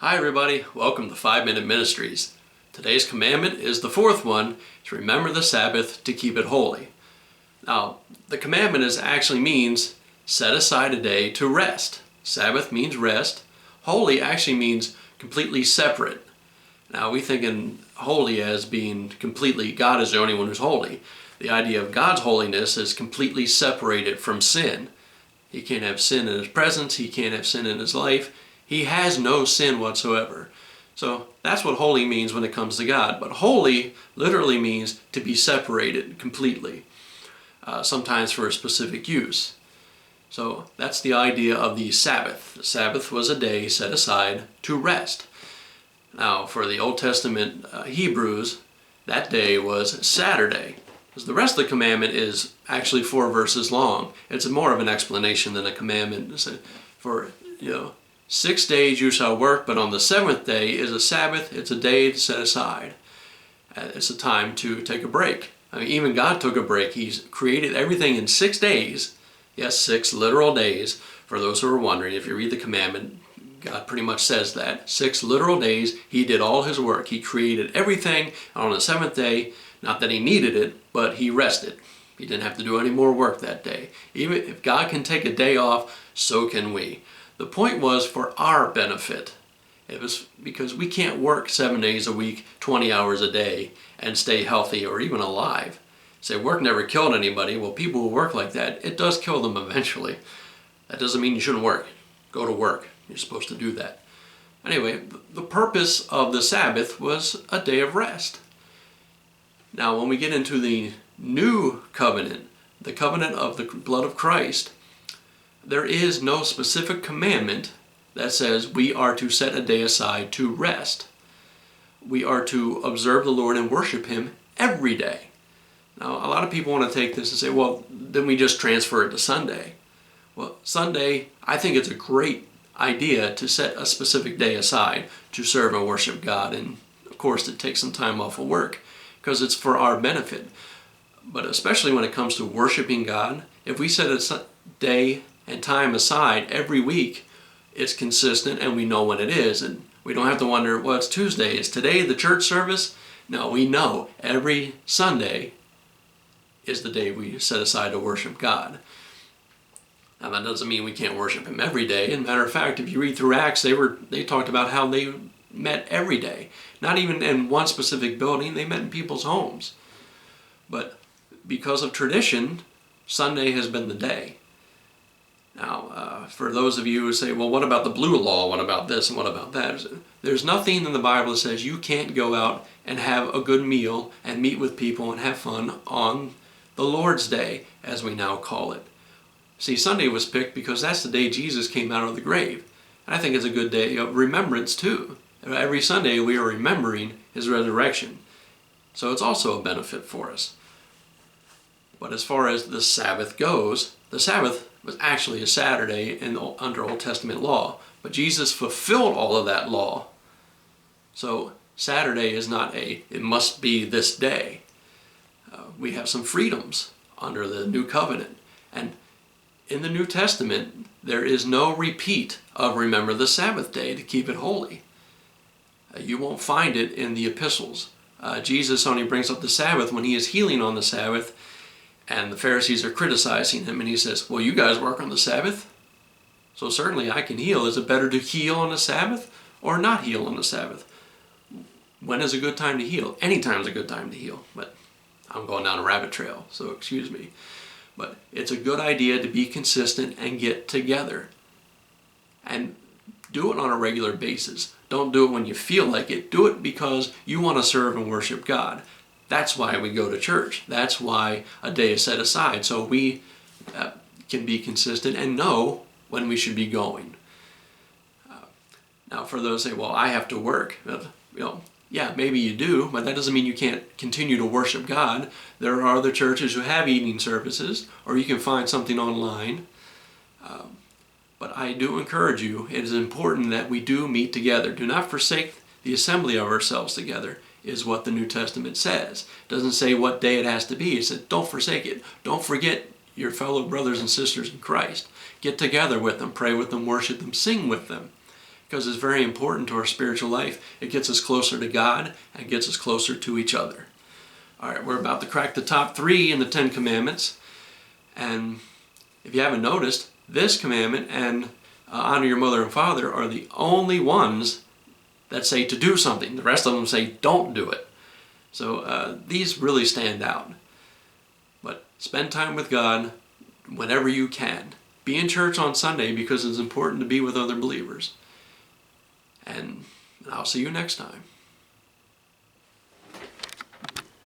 Hi everybody, welcome to 5-Minute Ministries. Today's commandment is the fourth one, to remember the Sabbath to keep it holy. Now, the commandment actually means set aside a day to rest. Sabbath means rest. Holy actually means completely separate. Now we think in holy as being completely, God is the only one who's holy. The idea of God's holiness is completely separated from sin. He can't have sin in His presence, He can't have sin in His life. He has no sin whatsoever. So that's what holy means when it comes to God. But holy literally means to be separated completely, sometimes for a specific use. So that's the idea of the Sabbath. The Sabbath was a day set aside to rest. Now for the Old Testament Hebrews, that day was Saturday. Because the rest of the commandment is actually 4 verses long. It's more of an explanation than a commandment. For, 6 days you shall work, but on the 7th day is a Sabbath. It's a day to set aside. It's a time to take a break. I mean, even God took a break. He's created everything in 6 days. Yes, 6 literal days. For those who are wondering, if you read the commandment, God pretty much says that. 6 literal days, He did all His work. He created everything. And on the 7th day, not that He needed it, but He rested. He didn't have to do any more work that day. Even if God can take a day off, so can we. The point was for our benefit. It was because we can't work 7 days a week, 20 hours a day, and stay healthy or even alive. Say work never killed anybody. Well, people who work like that, it does kill them eventually. That doesn't mean you shouldn't work. Go to work. You're supposed to do that. Anyway, the purpose of the Sabbath was a day of rest. Now, when we get into the new covenant, the covenant of the blood of Christ, there is no specific commandment that says we are to set a day aside to rest. We are to observe the Lord and worship Him every day. Now, a lot of people want to take this and say, well, then we just transfer it to Sunday. Well, Sunday, I think it's a great idea to set a specific day aside to serve and worship God. And of course, to take some time off of work because it's for our benefit. But especially when it comes to worshiping God, if we set a day and time aside every week, it's consistent and we know when it is. And we don't have to wonder, well, it's Tuesday. Is today the church service? No, we know every Sunday is the day we set aside to worship God. Now that doesn't mean we can't worship Him every day. As a matter of fact, if you read through Acts, they talked about how they met every day. Not even in one specific building, they met in people's homes. But because of tradition, Sunday has been the day. Now, for those of you who say, well, what about the blue law? What about this and what about that? There's nothing in the Bible that says you can't go out and have a good meal and meet with people and have fun on the Lord's Day, as we now call it. See, Sunday was picked because that's the day Jesus came out of the grave. And I think it's a good day of remembrance too. Every Sunday we are remembering His resurrection. So it's also a benefit for us. But as far as the Sabbath goes, the Sabbath was actually a Saturday under Old Testament law. But Jesus fulfilled all of that law. So Saturday is not it must be this day. We have some freedoms under the New Covenant. And in the New Testament, there is no repeat of remember the Sabbath day to keep it holy. You won't find it in the epistles. Jesus only brings up the Sabbath when He is healing on the Sabbath, and the Pharisees are criticizing Him, and He says, well, you guys work on the Sabbath, so certainly I can heal. Is it better to heal on the Sabbath or not heal on the Sabbath? When is a good time to heal? Any time is a good time to heal, but I'm going down a rabbit trail, so excuse me. But it's a good idea to be consistent and get together. And do it on a regular basis. Don't do it when you feel like it. Do it because you want to serve and worship God. That's why we go to church. That's why a day is set aside, so we can be consistent and know when we should be going. Now, for those who say, well, I have to work. Yeah, maybe you do, but that doesn't mean you can't continue to worship God. There are other churches who have evening services, or you can find something online. But I do encourage you, it is important that we do meet together. Do not forsake the assembly of ourselves together, is what the New Testament says. It doesn't say what day it has to be. It says don't forsake it. Don't forget your fellow brothers and sisters in Christ. Get together with them, pray with them, worship them, sing with them. because it's very important to our spiritual life. It gets us closer to God and gets us closer to each other. All right, we're about to crack the top 3 in the 10 Commandments. And if you haven't noticed, this commandment and honor your mother and father are the only ones that say to do something. The rest of them say don't do it. So these really stand out. But spend time with God whenever you can. Be in church on Sunday because it's important to be with other believers. And I'll see you next time.